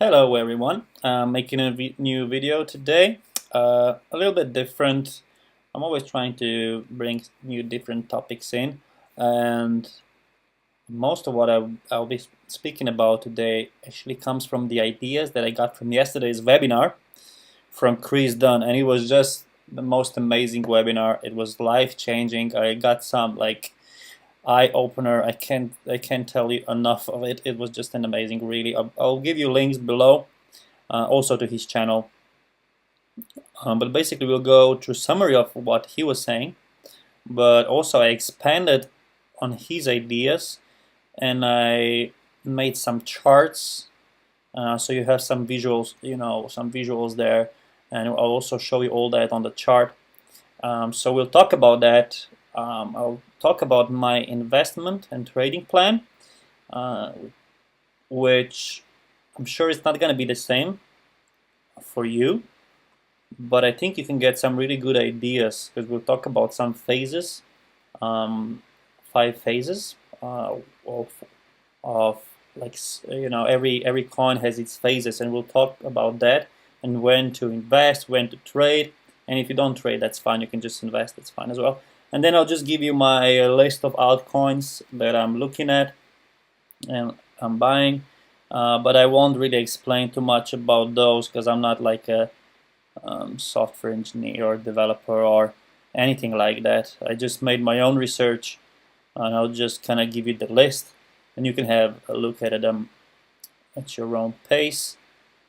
Hello everyone, I'm making a new video today, a little bit different. I'm always trying to bring new different topics in, and most of what I'll be speaking about today actually comes from the ideas that I got from yesterday's webinar from Chris Dunn, and it was just the most amazing webinar. It was life-changing. I got some eye-opener. I can't tell you enough of it. It was just an amazing, really. I'll give you links below, also to his channel. But basically, we'll go through summary of what he was saying, but also I expanded on his ideas and I made some charts, so you have some visuals, some visuals there, and I'll also show you all that on the chart. So we'll talk about that. I'll talk about my investment and trading plan, uh, which I'm sure it's not going to be the same for you, but I think you can get some really good ideas because we'll talk about some phases, um, 5 phases of like every coin has its phases, and we'll talk about that and when to invest, when to trade, and if you don't trade, that's fine. You can just invest. That's fine as well. And then I'll just give you my list of altcoins that I'm looking at and I'm buying, but I won't really explain too much about those because I'm not like a software engineer or developer or anything like that. I just made my own research, and I'll just kind of give you the list, and you can have a look at them at your own pace,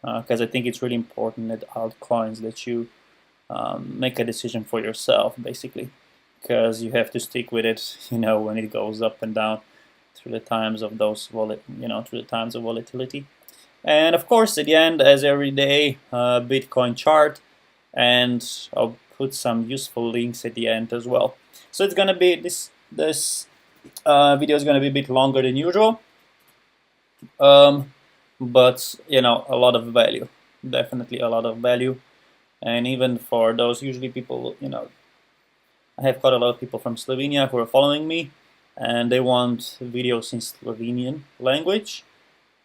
because I think it's really important that altcoins that you make a decision for yourself, basically, because you have to stick with it, when it goes up and down through the times of through the times of volatility. And of course, at the end, as every day, Bitcoin chart, and I'll put some useful links at the end as well. So it's gonna be this video is gonna be a bit longer than usual, but a lot of value, definitely a lot of value, and even for those usually people, I have quite a lot of people from Slovenia who are following me, and they want videos in Slovenian language,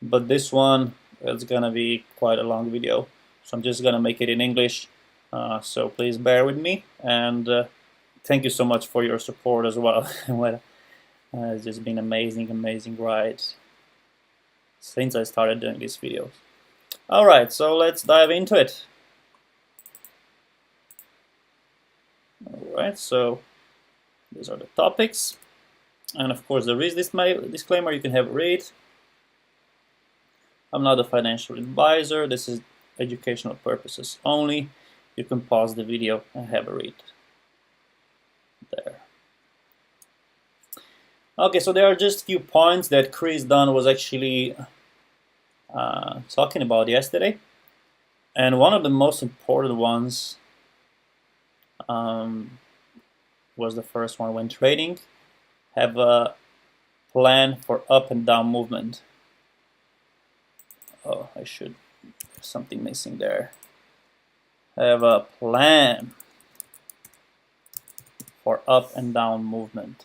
but this one it's gonna be quite a long video, so I'm just gonna make it in English. So please bear with me, and thank you so much for your support as well. It's just been amazing ride since I started doing these videos. Alright, so let's dive into it. Alright, so these are the topics, and of course there is this disclaimer you can have a read. I'm not a financial advisor. This is educational purposes only. You can pause the video and have a read there. Okay, so there are just a few points that Chris Dunn was actually talking about yesterday, and one of the most important ones was the first one: when trading, have a plan for up and down movement. Oh, there's something missing there. Have a plan for up and down movement.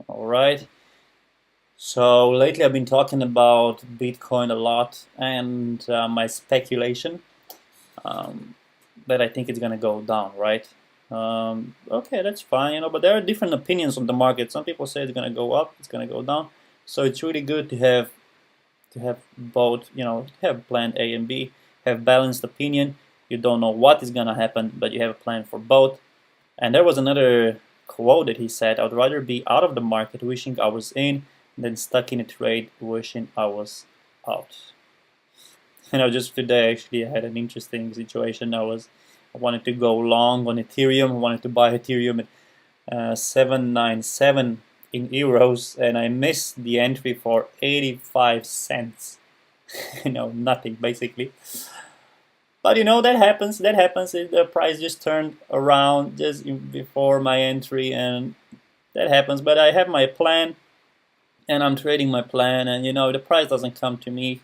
All right. So lately I've been talking about Bitcoin a lot, and my speculation that I think it's gonna go down, right? Okay, that's fine, but there are different opinions on the market. Some people say it's gonna go up, it's gonna go down. So it's really good to have both, have plan A and B, have balanced opinion. You don't know what is gonna happen, but you have a plan for both. And there was another quote that he said: "I'd rather be out of the market wishing I was in than stuck in a trade wishing I was out." Just today actually I had an interesting situation. I wanted to go long on Ethereum. I wanted to buy Ethereum at 797 in euros, and I missed the entry for 85 cents. Nothing basically. But that happens. That happens. The price just turned around just before my entry, and that happens. But I have my plan, and I'm trading my plan, and the price doesn't come to me,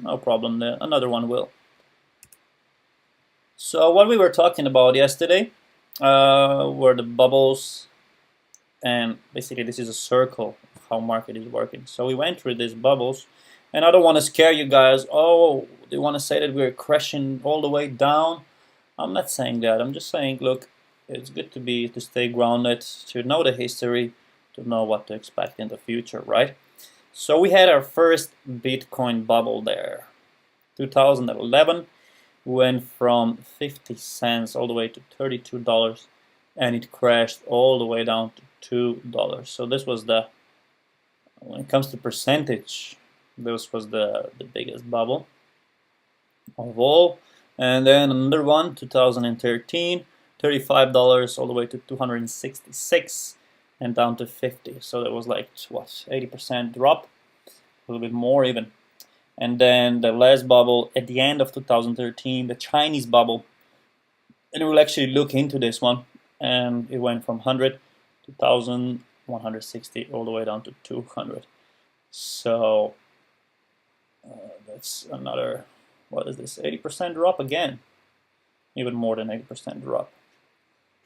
no problem. Another one will. So what we were talking about yesterday were the bubbles, and basically this is a circle of how market is working. So we went through these bubbles, and I don't want to scare you guys. Oh, they want to say that we're crashing all the way down. I'm not saying that. I'm just saying, look, it's good to stay grounded, to know the history, to know what to expect in the future, right? So we had our first Bitcoin bubble there. 2011 went from 50 cents all the way to $32, and it crashed all the way down to $2. So this was when it comes to percentage, this was the biggest bubble of all. And then another one, 2013, $35 all the way to 266 and down to 50. So that was like, what, 80% drop, a little bit more even. And then the last bubble at the end of 2013, the Chinese bubble, and we'll actually look into this one, and it went from 100 to 1,000, 160 all the way down to 200. So that's another, what is this, 80% drop again, even more than 80% drop.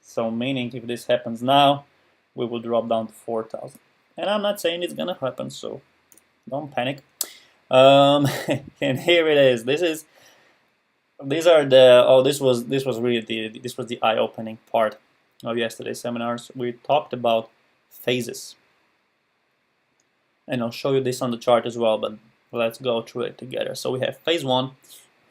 So meaning if this happens now, we will drop down to 4,000. And I'm not saying it's gonna happen, so don't panic. And here it is. This was really the eye-opening part of yesterday's seminars. We talked about phases, and I'll show you this on the chart as well, but let's go through it together. So we have phase 1, we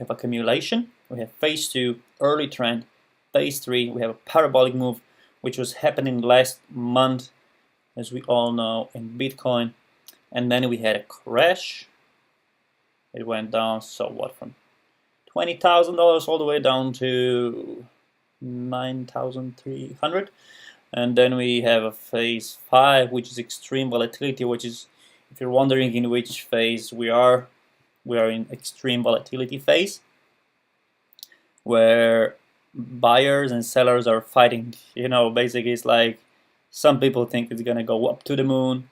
have accumulation, we have phase 2, early trend, phase 3, we have a parabolic move, which was happening last month, as we all know, in Bitcoin, and then we had a crash. It went down, so what, from $20,000 all the way down to 9,300, and then we have a phase 5, which is extreme volatility, which is, if you're wondering in which phase we are in extreme volatility phase, where buyers and sellers are fighting. You know, basically it's like some people think it's gonna go up to the moon,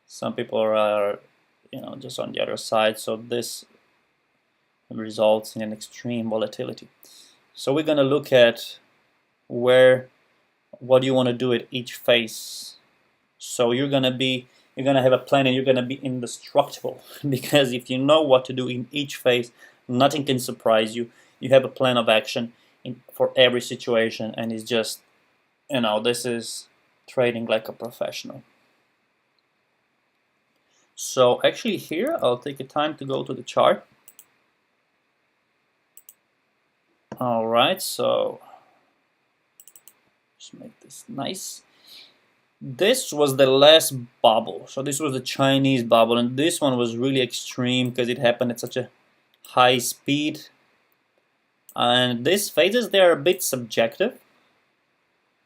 some people are, you know, just on the other side. So this results in an extreme volatility. So we're gonna look at what do you want to do at each phase. So you're gonna have a plan, and you're gonna be indestructible because if you know what to do in each phase, nothing can surprise you. You have a plan of action for every situation, and it's just, you know, this is trading like a professional. So actually here, I'll take a time to go to the chart. All right, so just make this nice. This was the last bubble. So this was the Chinese bubble, and this one was really extreme because it happened at such a high speed. And these phases, they are a bit subjective.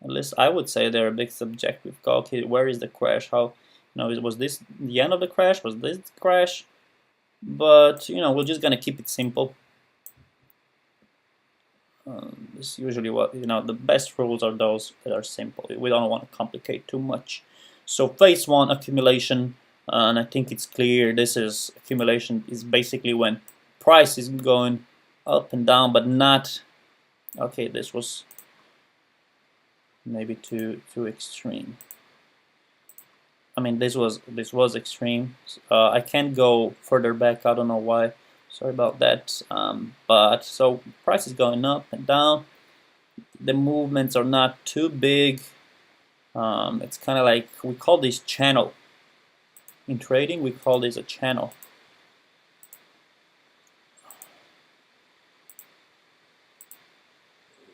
At least I would say they're a bit subjective. Okay, where is the crash? How, you know, was this the end of the crash? Was this the crash? But, you know, we're just gonna keep it simple. This is usually what, you know, the best rules are those that are simple. We don't want to complicate too much. So phase 1, accumulation, and I think it's clear. This is accumulation is basically when price is going up and down, but not. Okay, this was maybe too extreme. I mean, this was extreme. I can't go further back. I don't know why. Sorry about that. But so price is going up and down. The movements are not too big. It's kind of like, we call this channel. In trading, we call this a channel.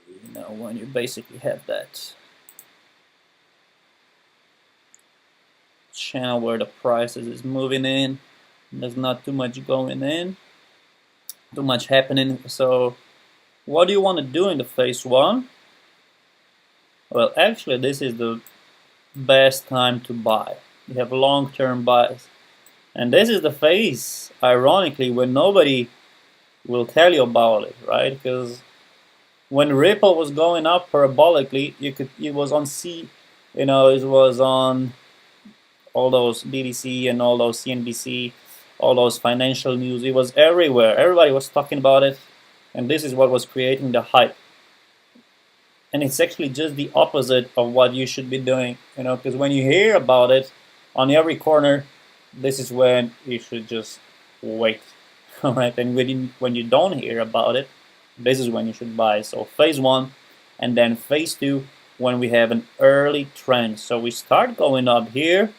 You know, when you basically have that channel where the price is moving in, there's not too much going in, too much happening. So what do you want to do in the phase 1? Well, actually this is the best time to buy. You have long-term buys, and this is the phase, ironically, when nobody will tell you about it, right? Because when Ripple was going up parabolically, it was on it was on all those BTC and all those CNBC, all those financial news. It was everywhere. Everybody was talking about it, and this is what was creating the hype. And it's actually just the opposite of what you should be doing, you know, because when you hear about it, on every corner, this is when you should just wait. All right, and when you don't hear about it, this is when you should buy. So phase one, and then phase two, when we have an early trend. So we start going up here,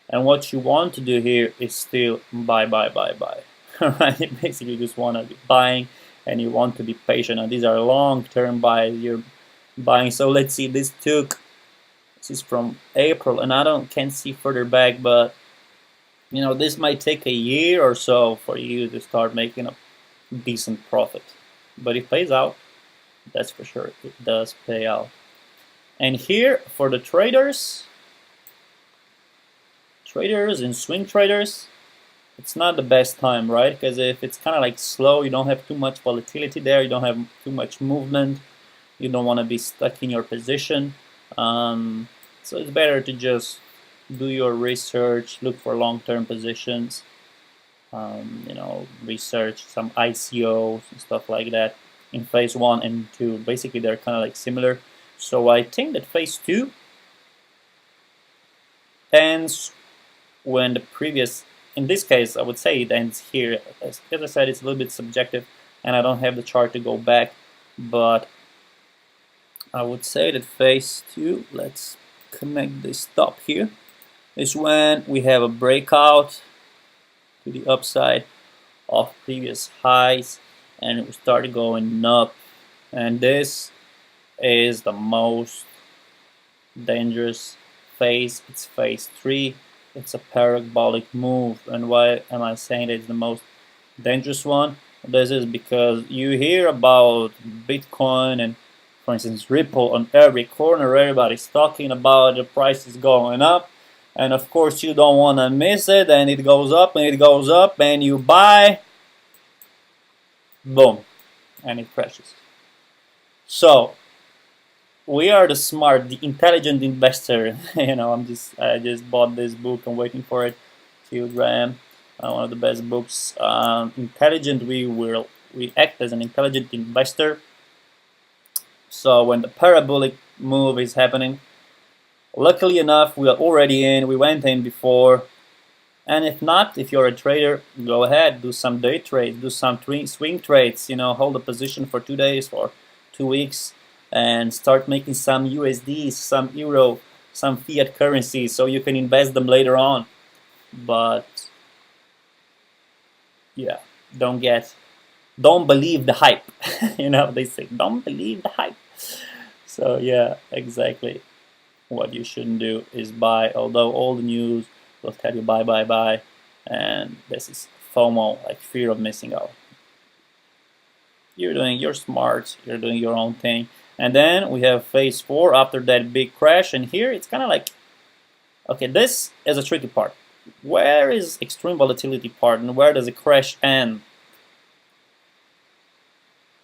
and what you want to do here is still buy. All right, you basically just want to be buying, and you want to be patient. And these are long-term buys you're buying. So let's see, this is from April, and can't see further back, but you know, this might take a year or so for you to start making a decent profit, but it pays out. That's for sure. It does pay out. And here for the traders and swing traders, it's not the best time, right? Because if it's kind of like slow, you don't have too much volatility there, you don't have too much movement, you don't want to be stuck in your position. So it's better to just do your research, look for long-term positions, you know, research some ICOs and stuff like that in phase one and two. Basically, they're kind of like similar. So I think that phase two ends when the previous, in this case, I would say it ends here. As I said, it's a little bit subjective, and I don't have the chart to go back, but I would say that phase two, let's connect this top here, is when we have a breakout to the upside of previous highs, and we start going up. And this is the most dangerous phase. It's phase three. It's a parabolic move. And why am I saying it's the most dangerous one? This is because you hear about Bitcoin and, for instance, Ripple on every corner. Everybody's talking about the price is going up, and of course you don't want to miss it, and it goes up and it goes up, and you buy, boom, and it crashes. So we are the smart, the intelligent investor. You know, I just bought this book. I'm waiting for it. Theo Graham, one of the best books. Intelligent. We act as an intelligent investor. So when the parabolic move is happening, luckily enough, we are already in. We went in before. And if not, if you're a trader, go ahead, do some day trades, do some swing trades. You know, hold a position for 2 days, for 2 weeks, and start making some USDs, some euro, some fiat currencies, so you can invest them later on. But yeah, don't believe the hype. You know, they say don't believe the hype. So yeah, exactly. What you shouldn't do is buy, although all the news will tell you buy, and this is FOMO, like fear of missing out. You're smart, you're doing your own thing. And then we have phase four after that big crash, and here it's kind of like, okay, this is a tricky part. Where is extreme volatility part, and where does a crash end?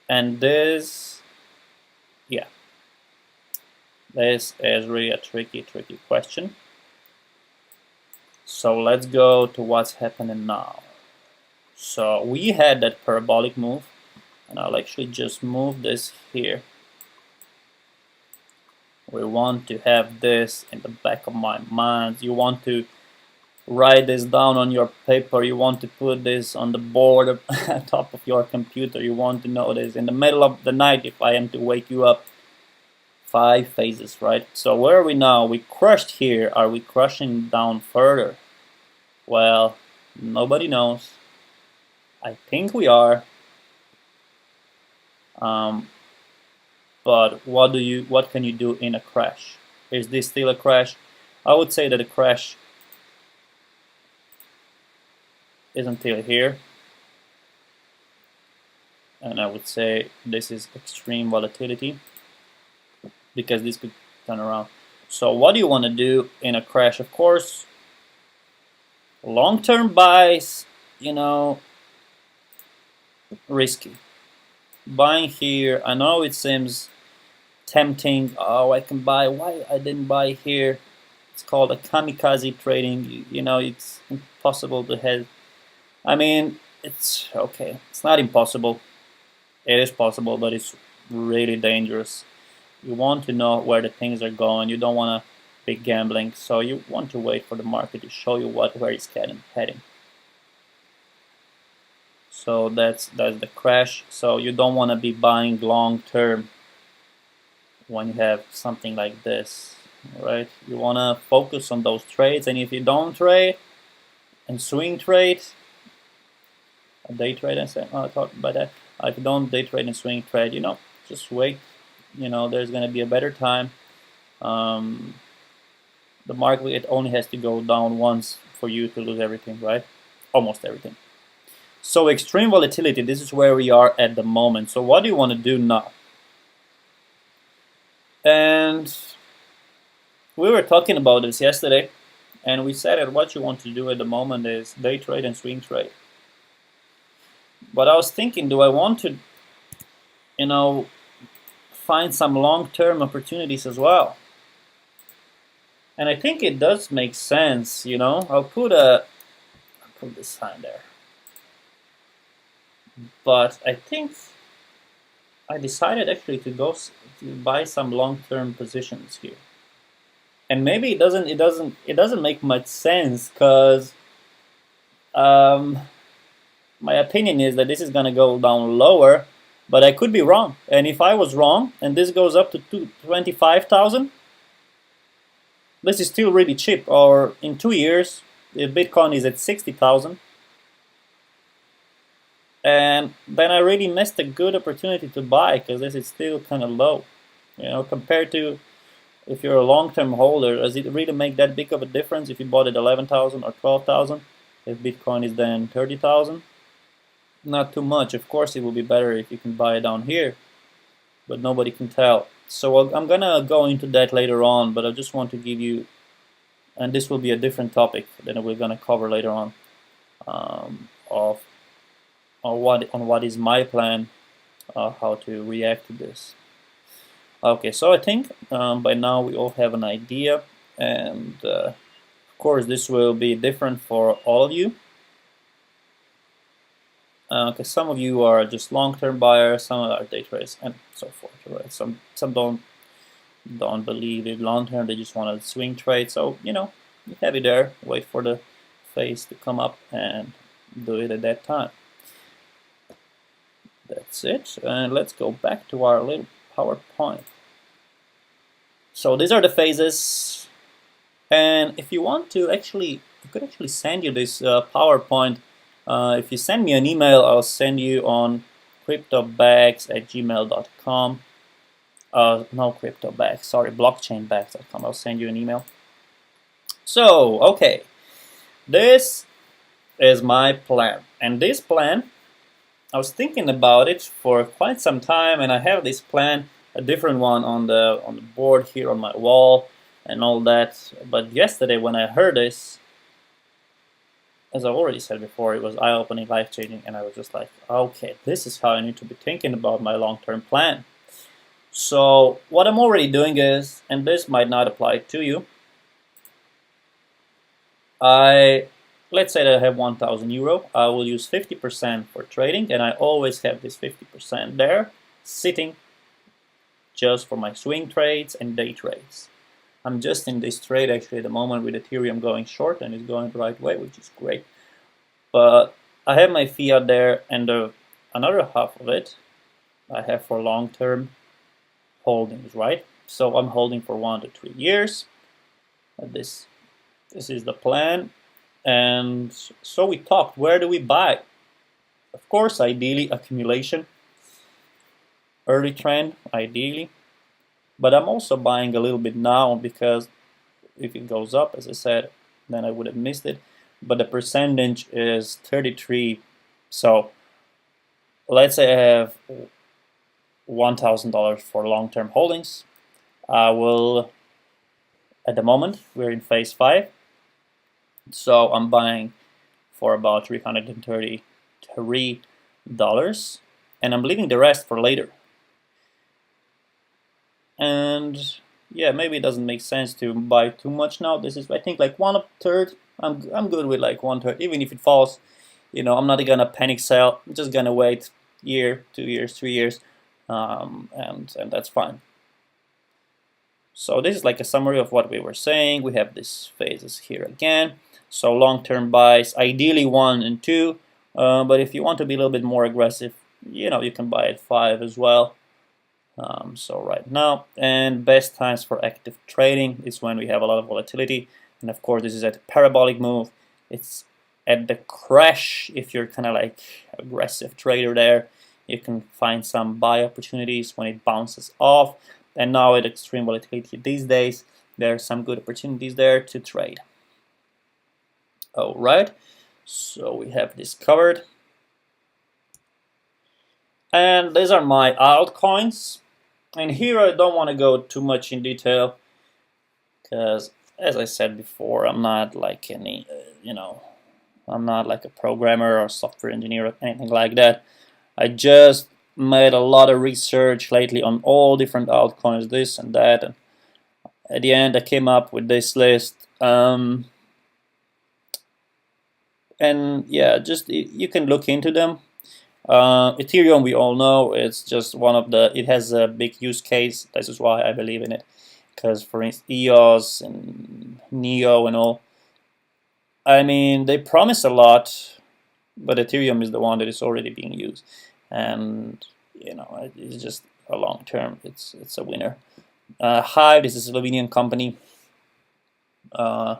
And this, yeah, this is really a tricky question. So let's go to what's happening now. So we had that parabolic move, and I'll actually just move this here. We want to have this in the back of my mind. You want to write this down on your paper. You want to put this on the board at top of your computer. You want to know this in the middle of the night if I am to wake you up. 5 phases, right? So where are we now? We crushed here. Are we crushing down further? Well, nobody knows. I think we are. But what can you do in a crash? Is this still a crash? I would say that a crash is until here, and I would say this is extreme volatility, because this could turn around. So what do you want to do in a crash? Of course, long-term buys, you know, risky. Buying here, I know it seems tempting. Oh, I can buy. Why I didn't buy here? It's called a kamikaze trading. You know, it's impossible to have. I mean, it's okay. It's not impossible. It is possible, but it's really dangerous. You want to know where the things are going. You don't want to big gambling. So you want to wait for the market to show you where it's heading. So that's the crash. So you don't want to be buying long term when you have something like this, right? You want to focus on those trades, and if you don't trade and swing trade, day trade, and say, oh, I talked about that. If you don't day trade and swing trade, just wait. There's going to be a better time. The market only has to go down once for you to lose everything, right? Almost everything. So extreme volatility, this is where we are at the moment. So what do you want to do now? And we were talking about this yesterday, and we said that what you want to do at the moment is day trade and swing trade. But I was thinking, do I want to, find some long-term opportunities as well? And I think it does make sense, I'll put this sign there. But I think I decided actually to buy some long-term positions here. And maybe it doesn't make much sense, because my opinion is that this is gonna go down lower, but I could be wrong. And if I was wrong and this goes up to 25,000, this is still really cheap. Or in 2 years, if Bitcoin is at 60,000, and then I really missed a good opportunity to buy, because this is still kind of low, compared to if you're a long-term holder. Does it really make that big of a difference if you bought at 11,000 or 12,000? If Bitcoin is then 30,000, not too much. Of course, it will be better if you can buy it down here, but nobody can tell. So I'm gonna go into that later on, but I just want to give you, and this will be a different topic that we're gonna cover later on, on what is my plan, how to react to this. Okay, so I think by now we all have an idea, and of course this will be different for all of you. Because some of you are just long-term buyers, some are day traders, and so forth. Right? Some don't believe in long-term; they just want to swing trade. So you have it there. Wait for the phase to come up and do it at that time. That's it. And let's go back to our little PowerPoint. So these are the phases, and if you want to I could actually send you this PowerPoint. If you send me an email, I'll send you on cryptobags@gmail.com. No, cryptobags, sorry, blockchainbags.com. I'll send you an email. So, okay, this is my plan. And this plan, I was thinking about it for quite some time, and I have this plan, a different one on the board here on my wall and all that. But yesterday when I heard this, as I already said before, it was eye-opening, life-changing, and I was just like, okay, this is how I need to be thinking about my long-term plan. So what I'm already doing is, and this might not apply to you, let's say that I have 1,000 euro, I will use 50% for trading, and I always have this 50% there, sitting just for my swing trades and day trades. I'm just in this trade actually at the moment with Ethereum going short, and it's going the right way, which is great. But I have my fiat there, and another half of it I have for long-term holdings, right? So I'm holding for 1 to 3 years. This is the plan. And so we talked, where do we buy? Of course, ideally accumulation, early trend, ideally. But I'm also buying a little bit now, because if it goes up, as I said, then I would have missed it. But the percentage is 33. So let's say I have $1,000 for long-term holdings. I will, at the moment, we're in phase 5. So I'm buying for about $333, and I'm leaving the rest for later. And yeah, maybe it doesn't make sense to buy too much now. This is, I think, like 1/3. I'm good with like 1/3. Even if it falls, I'm not gonna panic sell. I'm just gonna wait year, 2 years, 3 years, and that's fine. So this is like a summary of what we were saying. We have these phases here again. So long-term buys, ideally 1 and 2, but if you want to be a little bit more aggressive, you know, you can buy at 5 as well. So right now, and best times for active trading is when we have a lot of volatility, and of course this is at a parabolic move. It's at the crash. If you're kind of like aggressive trader there, you can find some buy opportunities when it bounces off. And now at extreme volatility these days, there are some good opportunities there to trade. All right, so we have this covered. And these are my altcoins. And here I don't want to go too much in detail because, as I said before, I'm not like any, I'm not like a programmer or software engineer or anything like that. I just made a lot of research lately on all different altcoins, this and that, and at the end I came up with this list. And yeah, just you can look into them. Ethereum, we all know, it's just one of the, it has a big use case. This is why I believe in it, because for instance EOS and NEO and all, I mean, they promise a lot, but Ethereum is the one that is already being used, and you know, it's just a long term, it's a winner. Hive, this is a Slovenian company. The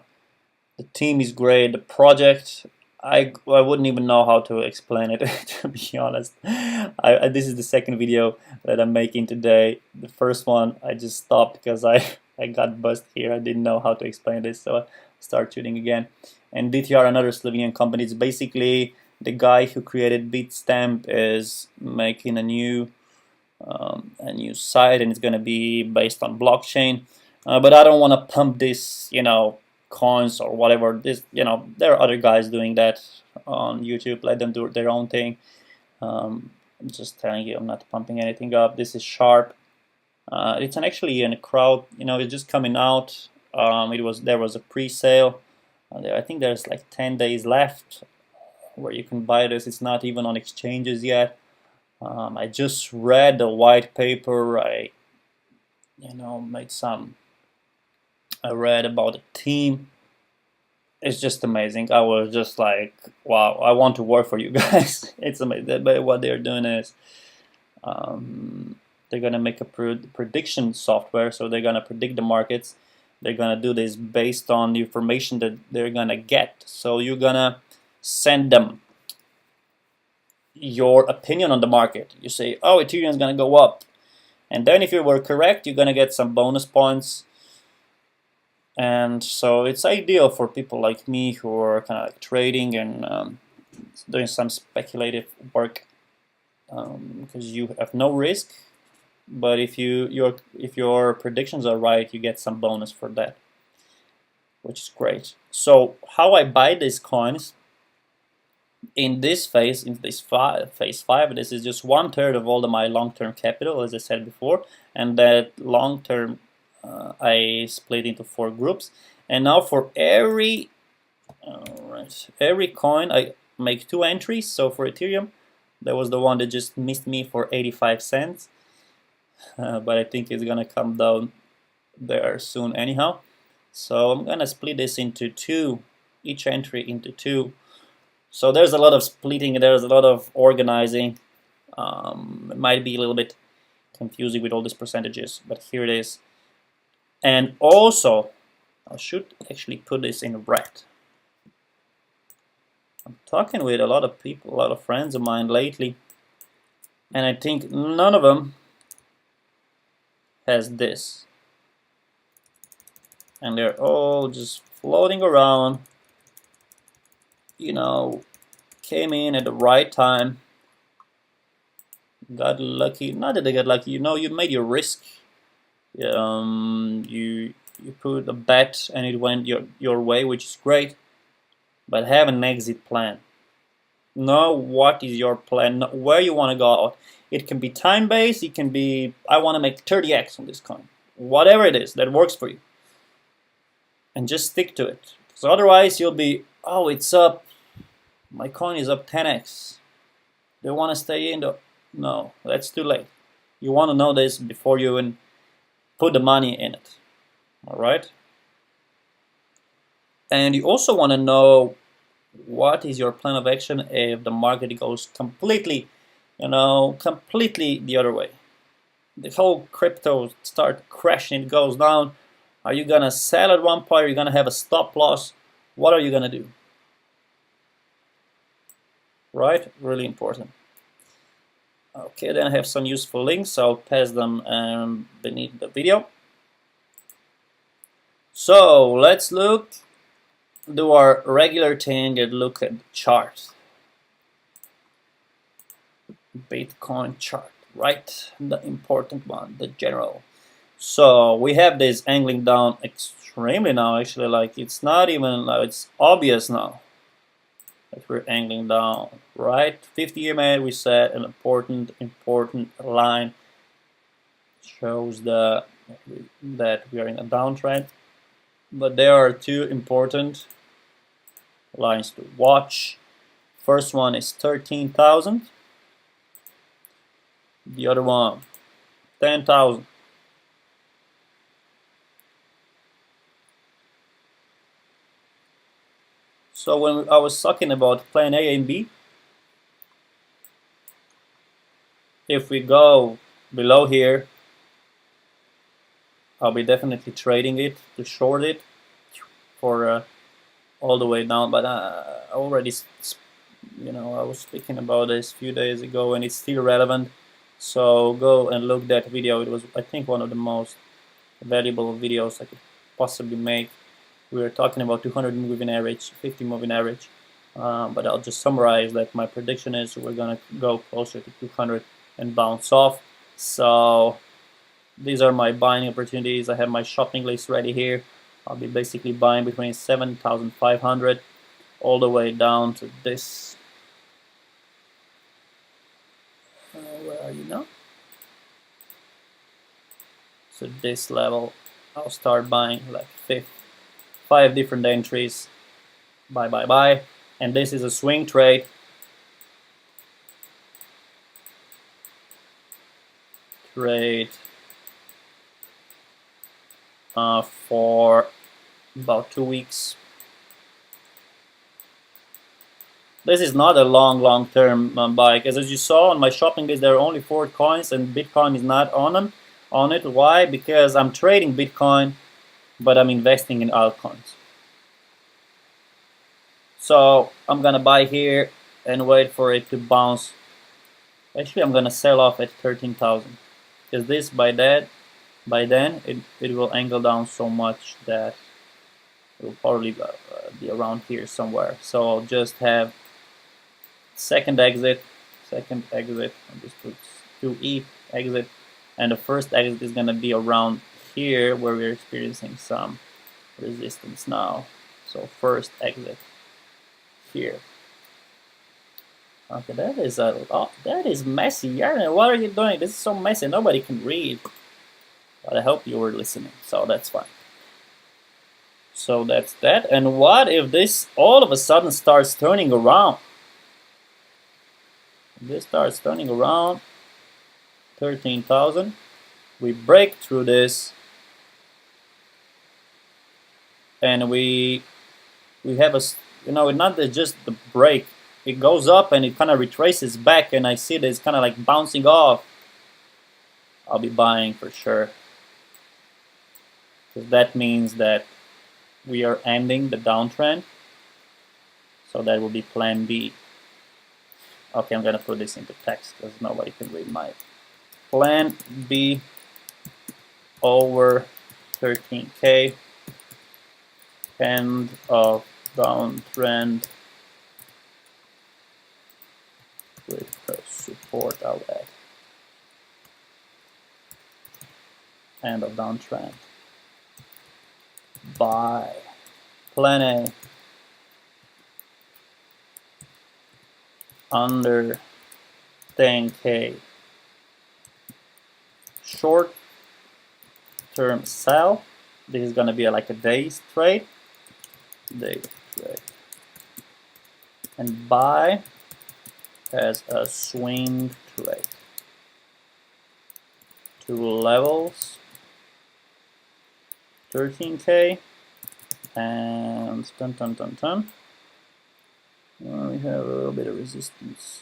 team is great, the project, I wouldn't even know how to explain it to be honest. This is the second video that I'm making today. The first one I just stopped because I got buzzed here. I didn't know how to explain this, so I start shooting again. And DTR, another Slovenian company, it's basically the guy who created Bitstamp is making a new site, and it's gonna be based on blockchain. But I don't want to pump this, you know, coins or whatever. This, you know, there are other guys doing that on YouTube. Let them do their own thing. I'm just telling you, I'm not pumping anything up. This is Sharp. It's actually in a crowd. You know, it's just coming out. There was a pre-sale. I think there's like 10 days left where you can buy this. It's not even on exchanges yet. I just read the white paper. I read about the team. It's just amazing. I was just like, wow, I want to work for you guys. It's amazing. But what they're doing is they're gonna make a prediction software. So they're gonna predict the markets. They're gonna do this based on the information that they're gonna get. So you're gonna send them your opinion on the market. You say, oh, Ethereum is gonna go up, and then if you were correct, you're gonna get some bonus points. And so it's ideal for people like me who are kind of like trading and doing some speculative work, because you have no risk. But if your predictions are right, you get some bonus for that, which is great. So how I buy these coins in this phase, phase 5, this is just 1/3 of all of my long-term capital, as I said before, and that long-term I split into 4 groups. And now for every coin I make 2 entries. So for Ethereum, that was the one that just missed me for 85 cents, but I think it's gonna come down there soon anyhow. So I'm gonna split this into 2, each entry into 2. So there's a lot of splitting, there's a lot of organizing. It might be a little bit confusing with all these percentages, but here it is. And also, I should actually put this in red. I'm talking with a lot of people, a lot of friends of mine lately, and I think none of them has this. And they're all just floating around, you know, came in at the right time, got lucky. Not that they got lucky, you know, you made your risk. You put a bet and it went your way, which is great, but have an exit plan. Know what is your plan, where you want to go out. It can be time-based, it can be, I want to make 30x on this coin. Whatever it is that works for you. And just stick to it. So otherwise you'll be, oh, it's up, my coin is up 10x. Do you want to stay in? No, that's too late. You want to know this before you even put the money in it. All right. And you also want to know what is your plan of action if the market goes completely, completely the other way. The whole crypto start crashing, it goes down. Are you gonna sell at one point? Are you gonna have a stop loss? What are you gonna do? Right? Really important. Okay, then I have some useful links. I'll pass them beneath the video. So let's do our regular thing and look at the chart. Bitcoin chart, right? The important one, the general. So we have this angling down extremely now, actually, like it's not even, it's obvious now that we're angling down, right? 50 EMA, we set an important line, shows that we are in a downtrend, but there are two important lines to watch. First one is 13,000, the other one 10,000. So when I was talking about plan A and B, if we go below here, I'll be definitely trading it to short it for all the way down. But I already, I was speaking about this a few days ago, and it's still relevant. So go and look that video. It was, I think, one of the most valuable videos I could possibly make. We were talking about 200 moving average, 50 moving average, but I'll just summarize that my prediction is we're gonna go closer to 200 and bounce off. So these are my buying opportunities. I have my shopping list ready here. I'll be basically buying between 7,500 all the way down to this. Where are you now? So this level, I'll start buying like 5 different entries. Buy. And this is a swing trade. For about 2 weeks. This is not a long-term buy, because as you saw on my shopping list, there are only 4 coins, and Bitcoin is not on it. Why? Because I'm trading Bitcoin, but I'm investing in altcoins. So I'm gonna buy here and wait for it to bounce. Actually, I'm gonna sell off at 13,000, because this by then it will angle down so much that it will probably be around here somewhere. So I'll just have second exit, I'll just put 2E exit, and the first exit is gonna be around here where we're experiencing some resistance now. So first exit here. Okay, that is messy. Yarn, what are you doing? This is so messy. Nobody can read. But I hope you were listening, so that's fine. So that's that. And what if this all of a sudden starts turning around? This starts turning around 13,000. We break through this, and we have a, not just the break. It goes up and it kind of retraces back, and I see that it's kind of like bouncing off. I'll be buying for sure, because that means that we are ending the downtrend. So that will be plan B. Okay, I'm gonna put this into text because nobody can read my plan B over 13K, end of downtrend with support. I'll add end of downtrend. Buy plan A under 10K, short term sell. This is gonna be like a day's trade, and buy as a swing trade. 2 levels, 13K, and we have a little bit of resistance.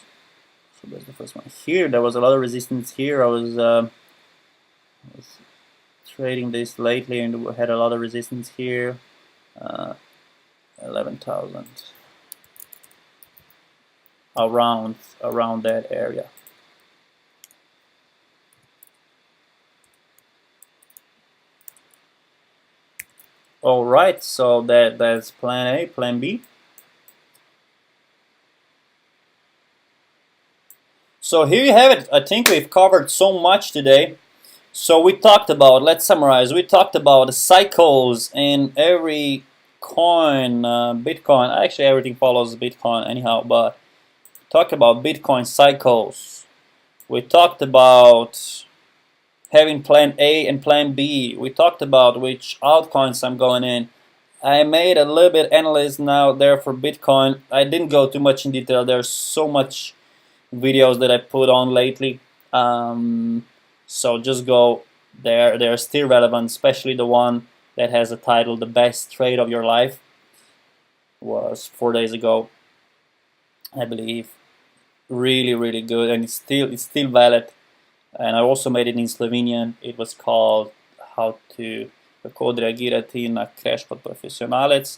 So that's the first one. Here there was a lot of resistance here. I was trading this lately and we had a lot of resistance here. 11,000 around that area. All right, so that's plan A. Plan B. So here you have it. I think we've covered so much today. So we talked about, let's summarize, we talked about the cycles in every coin, Bitcoin. Actually, everything follows Bitcoin anyhow, but talked about Bitcoin cycles. We talked about having plan A and plan B. We talked about which altcoins I'm going in. I made a little bit analysis now there for Bitcoin. I didn't go too much in detail. There's so much videos that I put on lately. So just go there. They're still relevant, especially the one that has a title, "The Best Trade of Your Life." Was 4 days ago, I believe. Really, really good, and it's still valid. And I also made it in Slovenian. It was called "How to Kako odreagirati na crash kod profesionalec."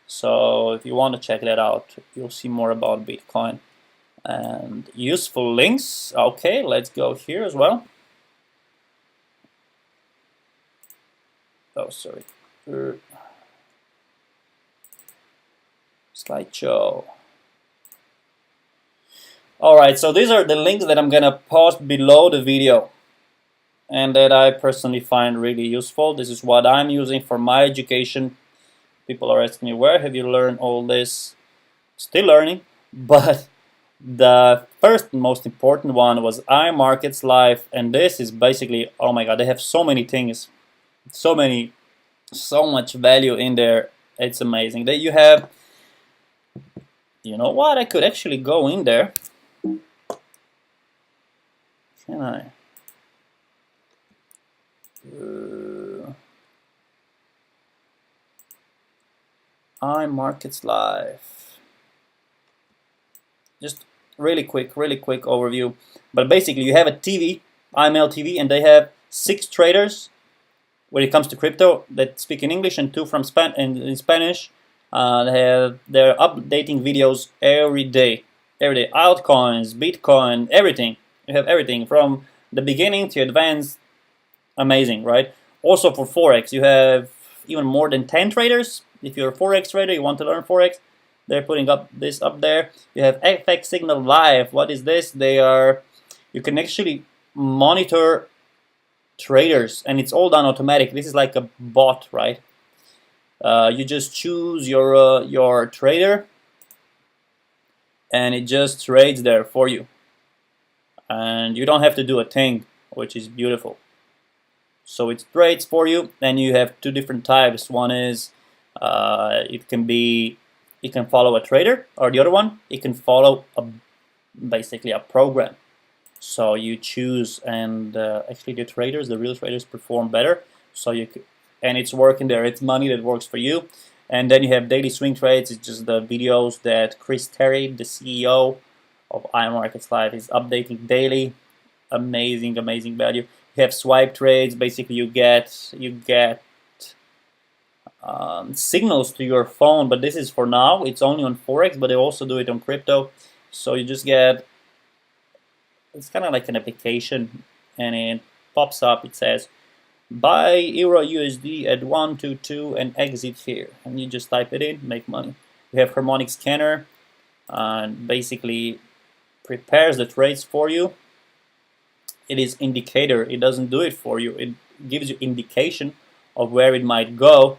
So if you want to check that out, you'll see more about Bitcoin and useful links. Okay, let's go here as well. Oh, sorry. Slideshow. Alright, so these are the links that I'm gonna post below the video and that I personally find really useful. This is what I'm using for my education. People are asking me, where have you learned all this? Still learning, but the first most important one was iMarkets Live, and this is basically, oh my god, they have so many things, so much value in there. It's amazing that you have. You know what? I could actually go in there. Can I? iMarkets Live. Just really quick overview. But basically, you have a TV, IML TV, and they have 6 traders when it comes to crypto that speak in English and 2 from in Spanish. They're updating videos every day. Altcoins, Bitcoin, everything. You have everything from the beginning to advanced. Amazing, right? Also for Forex, you have even more than 10 traders. If you're a Forex trader, you want to learn Forex, they're putting this up there. You have FX Signal Live. What is this? You can actually monitor traders, and it's all done automatic. This is like a bot, right? You just choose your trader, and it just trades there for you, and you don't have to do a thing, which is beautiful. So it trades for you. Then you have 2 different types. One is it can follow a trader, or the other one, it can follow basically a program. So you choose, and actually the real traders perform better. So and it's working there. It's money that works for you. And then you have daily swing trades. It's just the videos that Chris Terry, the CEO of iMarkets Live, is updating daily. Amazing value. You have swipe trades. Basically, you get signals to your phone, but this is for now. It's only on Forex, but they also do it on crypto. So you just get, it's kind of like an application, and it pops up. It says, buy Euro USD at 122 and exit here. And you just type it in, make money. You have Harmonic Scanner, and basically prepares the trades for you. It is indicator. It doesn't do it for you. It gives you indication of where it might go,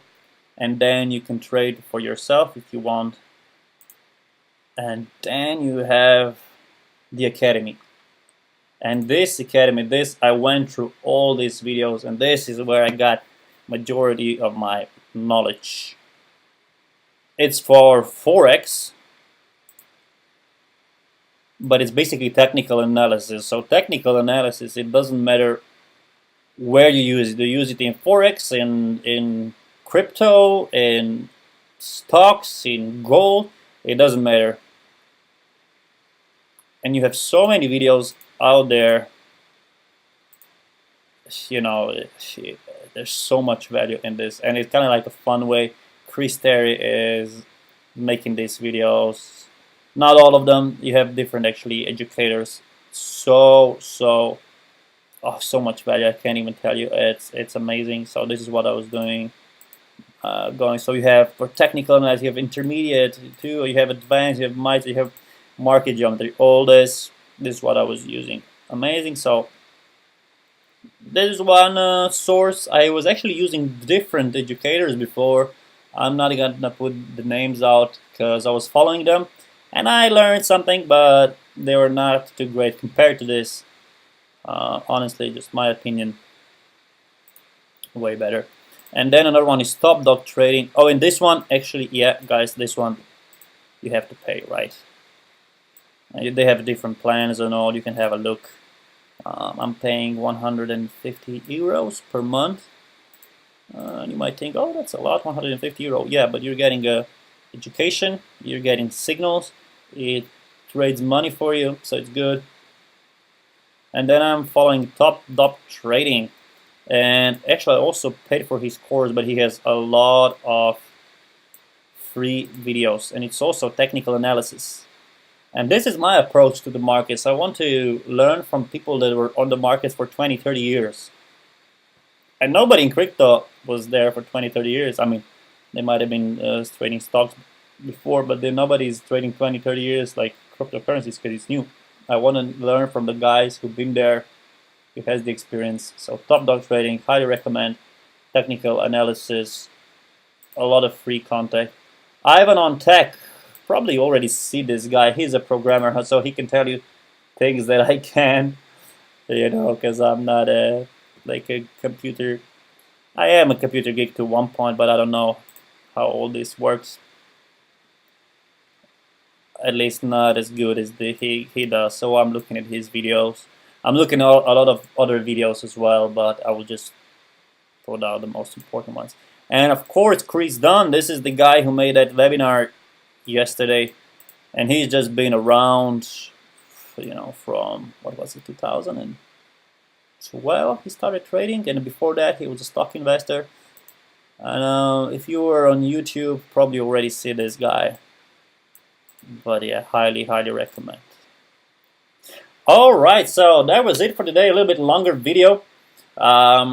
and then you can trade for yourself if you want. And then you have the Academy. And this Academy, I went through all these videos, and this is where I got majority of my knowledge. It's for Forex, but it's basically technical analysis. So technical analysis, it doesn't matter where you use it. Do you use it in Forex, in crypto, in stocks, in gold? It doesn't matter. And you have so many videos out there. You know, there's so much value in this, and it's kind of like a fun way. Chris Terry is making these videos. Not all of them. You have different actually educators. So so much value. I can't even tell you. It's amazing. So this is what I was doing. Going. So you have for technical analysis, you have intermediate too. You have advanced. You have MITRE. You have market geometry. All this. This is what I was using. Amazing. So this is one source. I was actually using different educators before. I'm not gonna put the names out because I was following them, and I learned something, but they were not too great compared to this. Honestly, just my opinion, way better. And then another one is Top Dog Trading. Oh, and this one, actually, yeah, guys, this one you have to pay, right? They have different plans and all. You can have a look. I'm paying 150 euros per month. And you might think, oh, that's a lot, 150 euro. Yeah, but you're getting education, you're getting signals, it trades money for you, so it's good. And then I'm following Top Dog Trading. And actually, I also paid for his course, but he has a lot of free videos, and it's also technical analysis. And this is my approach to the markets. I want to learn from people that were on the markets for 20, 30 years. And nobody in crypto was there for 20, 30 years. I mean, they might have been trading stocks before, but then nobody's trading 20, 30 years like cryptocurrencies because it's new. I want to learn from the guys who've been there, who has the experience. So Top Dog Trading, highly recommend. Technical analysis, a lot of free content. Ivan on Tech, probably already see this guy. He's a programmer, so he can tell you things that I can, you know, because I'm not like a computer. I am a computer geek to one point, but I don't know how all this works. At least not as good as he does. So I'm looking at his videos. I'm looking at a lot of other videos as well, but I will just put out the most important ones. And of course, Chris Dunn. This is the guy who made that webinar yesterday, and he's just been around, you know, from what was it, 2012 he started trading, and before that he was a stock investor. And if you were on YouTube, probably already see this guy. But yeah, highly recommend. All right, so that was it for today. A little bit longer video. I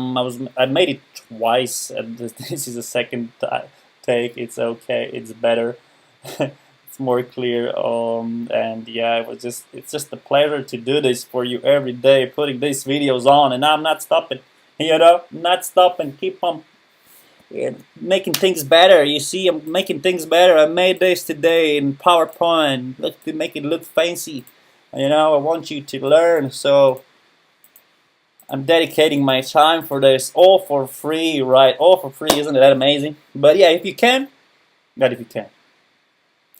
made it twice, and this is the second take. It's okay. It's better. It's more clear. And yeah, it's just a pleasure to do this for you every day, putting these videos on, and I'm not stopping. You know, not stopping. Keep on making things better. You see, I'm making things better. I made this today in PowerPoint. Look, to make it look fancy. You know, I want you to learn. So I'm dedicating my time for this, all for free, right? All for free, isn't that amazing? But yeah, if you can, if you can.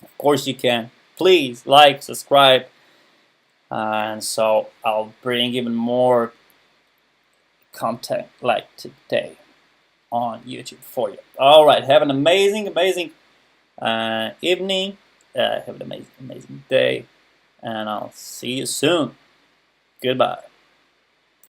Of course you can. Please like, subscribe, and so I'll bring even more content like today on YouTube for you. All right, have an amazing evening. Have an amazing day, and I'll see you soon. Goodbye.